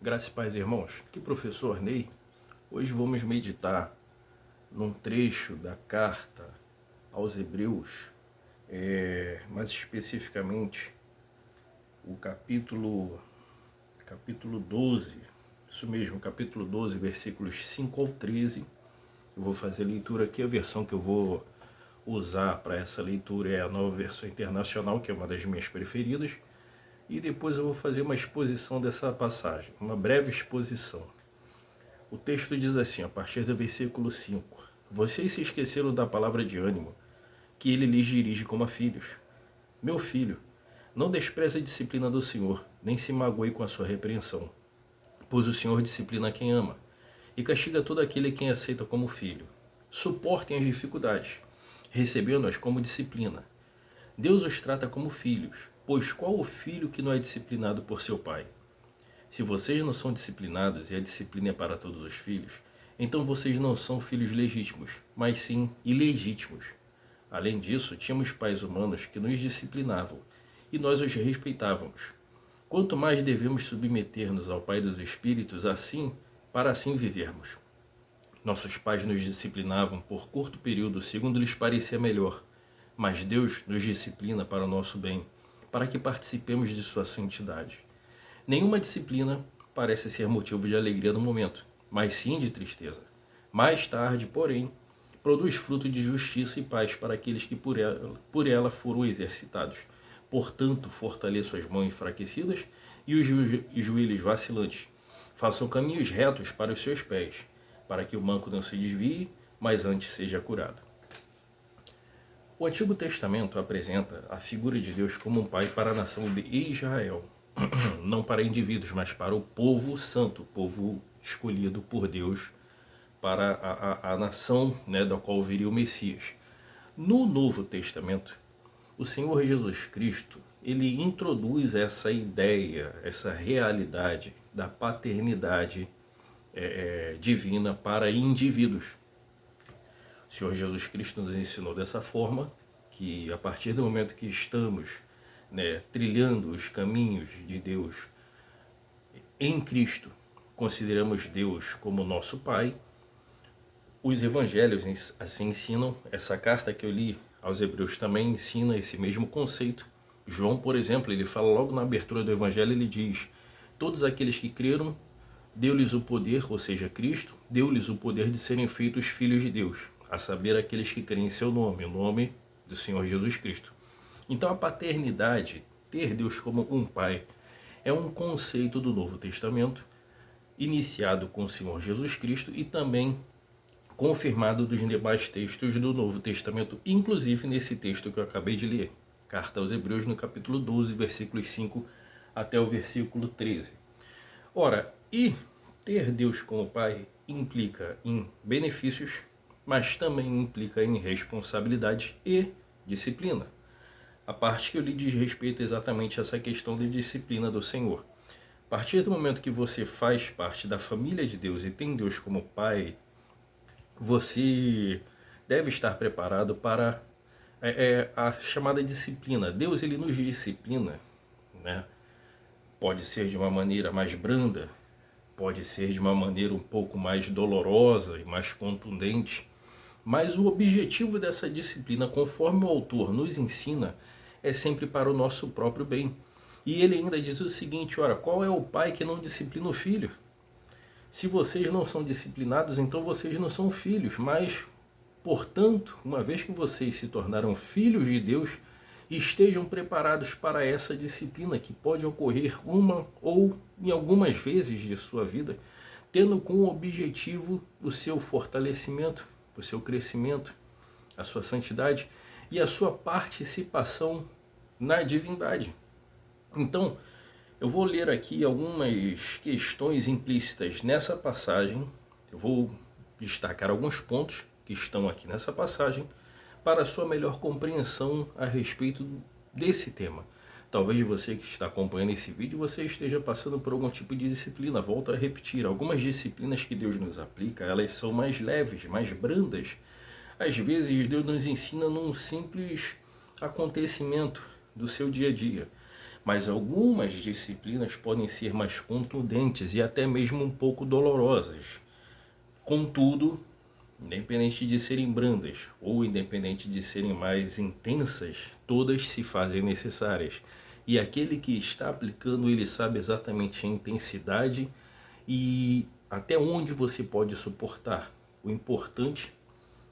Graça e paz, irmãos. Aqui, professor Ney. Hoje vamos meditar num trecho da carta aos Hebreus, mais especificamente o capítulo 12, isso mesmo, capítulo 12, versículos 5 ao 13. Eu vou fazer a leitura aqui, a versão que eu vou usar para essa leitura é a Nova Versão Internacional, que é uma das minhas preferidas. E depois eu vou fazer uma exposição dessa passagem, uma breve exposição. O texto diz assim, a partir do versículo 5: Vocês se esqueceram da palavra de ânimo, que ele lhes dirige como a filhos. Meu filho, não despreze a disciplina do Senhor, nem se magoe com a sua repreensão, pois o Senhor disciplina quem ama, e castiga todo aquele quem aceita como filho. Suportem as dificuldades, recebendo-as como disciplina. Deus os trata como filhos, pois qual o filho que não é disciplinado por seu pai? Se vocês não são disciplinados e a disciplina é para todos os filhos, então vocês não são filhos legítimos, mas sim ilegítimos. Além disso, tínhamos pais humanos que nos disciplinavam e nós os respeitávamos. Quanto mais devemos submeter-nos ao Pai dos Espíritos, para assim vivermos. Nossos pais nos disciplinavam por curto período, segundo lhes parecia melhor, mas Deus nos disciplina para o nosso bem, para que participemos de sua santidade. Nenhuma disciplina parece ser motivo de alegria no momento, mas sim de tristeza. Mais tarde, porém, produz fruto de justiça e paz para aqueles que por ela foram exercitados. Portanto, fortaleçam as mãos enfraquecidas e os joelhos vacilantes. Façam caminhos retos para os seus pés, para que o manco não se desvie, mas antes seja curado. O Antigo Testamento apresenta a figura de Deus como um pai para a nação de Israel. Não para indivíduos, mas para o povo santo, o povo escolhido por Deus para a nação, né, da qual viria o Messias. No Novo Testamento, o Senhor Jesus Cristo, ele introduz essa ideia, essa realidade da paternidade divina para indivíduos. O Senhor Jesus Cristo nos ensinou dessa forma, que a partir do momento que estamos, né, trilhando os caminhos de Deus em Cristo, consideramos Deus como nosso Pai. Os evangelhos assim ensinam, essa carta que eu li aos Hebreus também ensina esse mesmo conceito. João, por exemplo, ele fala logo na abertura do evangelho, ele diz: todos aqueles que creram, deu-lhes o poder, ou seja, Cristo, deu-lhes o poder de serem feitos filhos de Deus, a saber, aqueles que creem em seu nome, o nome do Senhor Jesus Cristo. Então a paternidade, ter Deus como um pai, é um conceito do Novo Testamento, iniciado com o Senhor Jesus Cristo e também confirmado dos demais textos do Novo Testamento, inclusive nesse texto que eu acabei de ler, Carta aos Hebreus, no capítulo 12, versículos 5 até o versículo 13. Ora, e ter Deus como Pai implica em benefícios, mas também implica em responsabilidade e disciplina. A parte que eu lhe diz respeito exatamente a essa questão de disciplina do Senhor. A partir do momento que você faz parte da família de Deus e tem Deus como Pai, você deve estar preparado para a chamada disciplina. Deus, ele nos disciplina, né? Pode ser de uma maneira mais branda, pode ser de uma maneira um pouco mais dolorosa e mais contundente, mas o objetivo dessa disciplina, conforme o autor nos ensina, é sempre para o nosso próprio bem. E ele ainda diz o seguinte: ora, qual é o pai que não disciplina o filho? Se vocês não são disciplinados, então vocês não são filhos, mas, portanto, uma vez que vocês se tornaram filhos de Deus, estejam preparados para essa disciplina que pode ocorrer uma ou em algumas vezes de sua vida, tendo como objetivo o seu fortalecimento, o seu crescimento, a sua santidade e a sua participação na divindade. Então, eu vou ler aqui algumas questões implícitas nessa passagem. Eu vou destacar alguns pontos que estão aqui nessa passagem para a sua melhor compreensão a respeito desse tema. Talvez você que está acompanhando esse vídeo, você esteja passando por algum tipo de disciplina. Volto a repetir, algumas disciplinas que Deus nos aplica, elas são mais leves, mais brandas. Às vezes Deus nos ensina num simples acontecimento do seu dia a dia. mas algumas disciplinas podem ser mais contundentes e até mesmo um pouco dolorosas. Contudo, independente de serem brandas ou independente de serem mais intensas, todas se fazem necessárias. E aquele que está aplicando, ele sabe exatamente a intensidade e até onde você pode suportar. O importante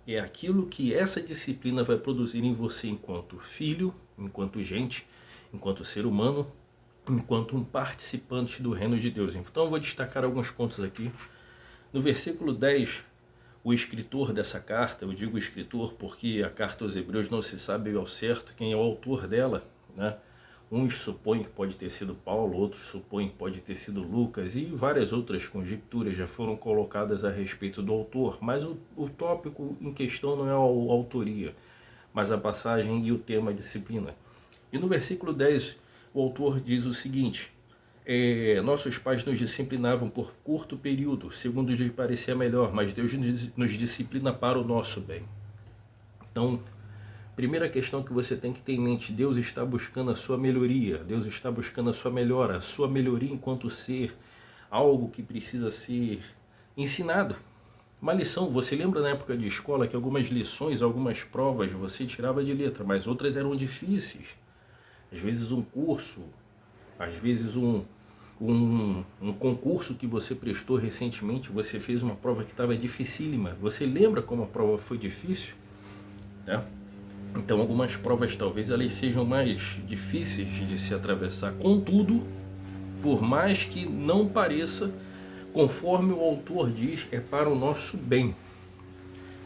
é aquilo que essa disciplina vai produzir em você enquanto filho, enquanto gente, enquanto ser humano, enquanto um participante do reino de Deus. Então eu vou destacar alguns pontos aqui. No versículo 10, o escritor dessa carta, eu digo escritor porque a carta aos Hebreus não se sabe ao certo quem é o autor dela, né? Uns supõem que pode ter sido Paulo, outros supõem que pode ter sido Lucas, e várias outras conjecturas já foram colocadas a respeito do autor, mas o tópico em questão não é a autoria, mas a passagem e o tema disciplina. E no versículo 10, o autor diz o seguinte: nossos pais nos disciplinavam por curto período, segundo lhes parecia melhor, mas Deus nos disciplina para o nosso bem. Então, primeira questão que você tem que ter em mente: Deus está buscando a sua melhoria, Deus está buscando a sua melhora, a sua melhoria enquanto ser, algo que precisa ser ensinado. Uma lição, você lembra na época de escola que algumas lições, algumas provas você tirava de letra, mas outras eram difíceis. Às vezes um curso, às vezes um concurso que você prestou recentemente, você fez uma prova que estava dificílima. Você lembra como a prova foi difícil? Né? Então algumas provas talvez elas sejam mais difíceis de se atravessar. Contudo, por mais que não pareça, conforme o autor diz, é para o nosso bem.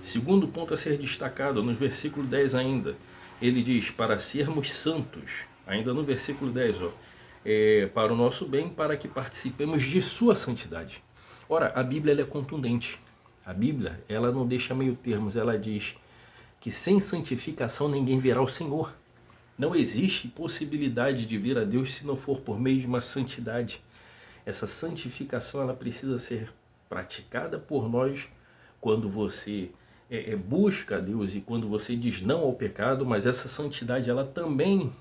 Segundo ponto a ser destacado, no versículo 10 ainda, ele diz: para sermos santos. Ainda no versículo 10, para o nosso bem, para que participemos de sua santidade. Ora, a Bíblia ela é contundente. A Bíblia ela não deixa meio termos, ela diz que sem santificação ninguém verá o Senhor. Não existe possibilidade de vir a Deus se não for por meio de uma santidade. Essa santificação ela precisa ser praticada por nós quando você busca a Deus e quando você diz não ao pecado, mas essa santidade ela também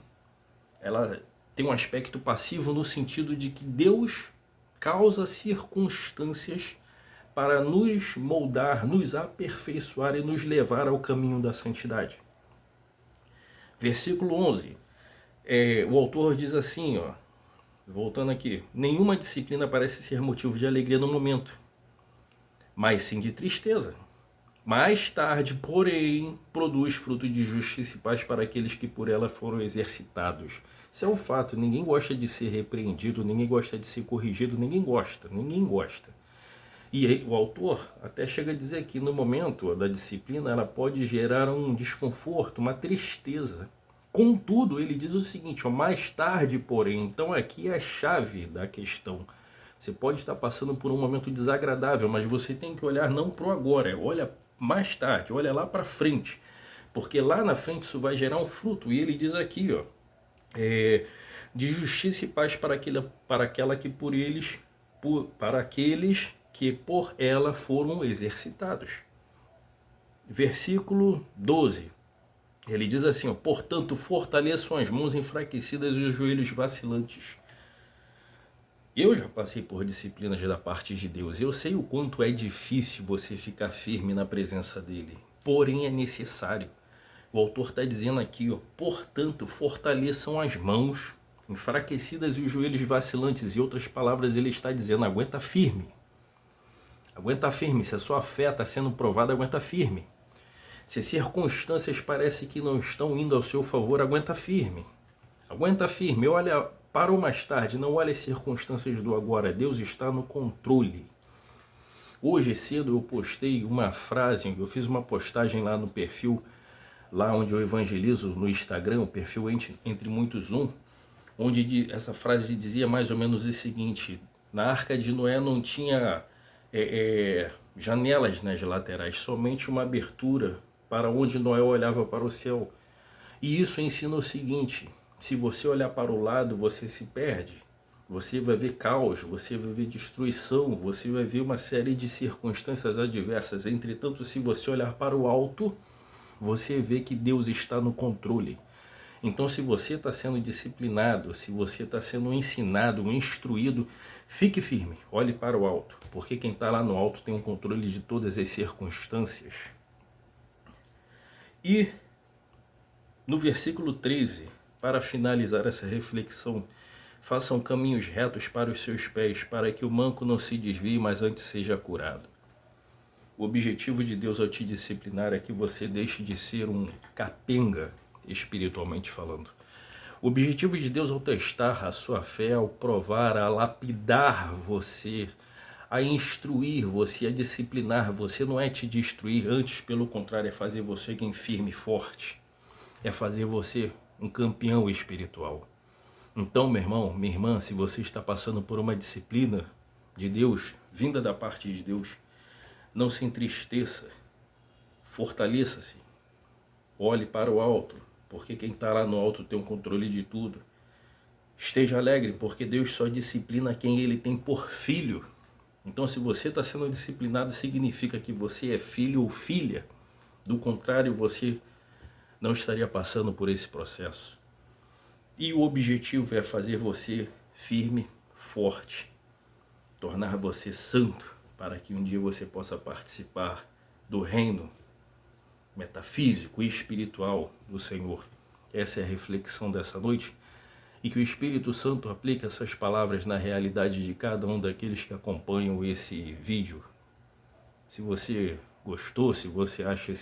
ela tem um aspecto passivo no sentido de que Deus causa circunstâncias para nos moldar, nos aperfeiçoar e nos levar ao caminho da santidade. Versículo 11, o autor diz assim, voltando aqui: nenhuma disciplina parece ser motivo de alegria no momento, mas sim de tristeza. Mais tarde, porém, produz fruto de justiça e paz para aqueles que por ela foram exercitados. Isso é um fato, ninguém gosta de ser repreendido, ninguém gosta de ser corrigido, ninguém gosta. E aí, o autor até chega a dizer que no momento da disciplina ela pode gerar um desconforto, uma tristeza. Contudo, ele diz o seguinte, mais tarde, porém, então aqui é a chave da questão. Você pode estar passando por um momento desagradável, mas você tem que olhar não para o agora, olha mais tarde, olha lá para frente, porque lá na frente isso vai gerar um fruto. E ele diz aqui, de justiça e paz para aquela que para aqueles que por ela foram exercitados. Versículo 12, ele diz assim, portanto fortaleçam as mãos enfraquecidas e os joelhos vacilantes. Eu já passei por disciplinas da parte de Deus. Eu sei o quanto é difícil você ficar firme na presença dele. Porém, é necessário. O autor está dizendo aqui, portanto, fortaleçam as mãos enfraquecidas e os joelhos vacilantes. Em outras palavras, ele está dizendo, aguenta firme. Aguenta firme. Se a sua fé está sendo provada, aguenta firme. Se as circunstâncias parecem que não estão indo ao seu favor, aguenta firme. Aguenta firme. Olha para o mais tarde, não olhe as circunstâncias do agora. Deus está no controle. Hoje cedo eu postei uma frase, eu fiz uma postagem lá no perfil, lá onde eu evangelizo no Instagram, o perfil entre muitos onde essa frase dizia mais ou menos o seguinte: na Arca de Noé não tinha janelas nas laterais, somente uma abertura para onde Noé olhava para o céu. E isso ensina o seguinte: se você olhar para o lado, você se perde. Você vai ver caos, você vai ver destruição, você vai ver uma série de circunstâncias adversas. Entretanto, se você olhar para o alto, você vê que Deus está no controle. Então, se você está sendo disciplinado, se você está sendo ensinado, instruído, fique firme, olhe para o alto, porque quem está lá no alto tem um controle de todas as circunstâncias. E no versículo 13, para finalizar essa reflexão, façam caminhos retos para os seus pés, para que o manco não se desvie, mas antes seja curado. O objetivo de Deus ao te disciplinar é que você deixe de ser um capenga, espiritualmente falando. O objetivo de Deus ao testar a sua fé, ao provar, a lapidar você, a instruir você, a disciplinar você, não é te destruir, antes, pelo contrário, é fazer você alguém firme e forte. É fazer você um campeão espiritual. Então, meu irmão, minha irmã, se você está passando por uma disciplina de Deus, vinda da parte de Deus, não se entristeça, fortaleça-se, olhe para o alto, porque quem está lá no alto tem o controle de tudo. Esteja alegre, porque Deus só disciplina quem Ele tem por filho. Então, se você está sendo disciplinado, significa que você é filho ou filha. Do contrário, você não estaria passando por esse processo. E o objetivo é fazer você firme, forte, tornar você santo, para que um dia você possa participar do reino metafísico e espiritual do Senhor. Essa é a reflexão dessa noite, e que o Espírito Santo aplique essas palavras na realidade de cada um daqueles que acompanham esse vídeo. Se você gostou, se você acha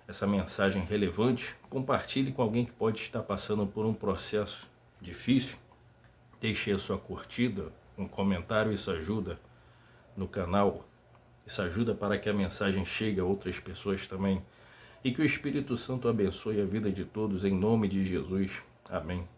essa mensagem relevante, compartilhe com alguém que pode estar passando por um processo difícil. Deixe a sua curtida, um comentário, isso ajuda no canal, isso ajuda para que a mensagem chegue a outras pessoas também. E que o Espírito Santo abençoe a vida de todos, em nome de Jesus. Amém.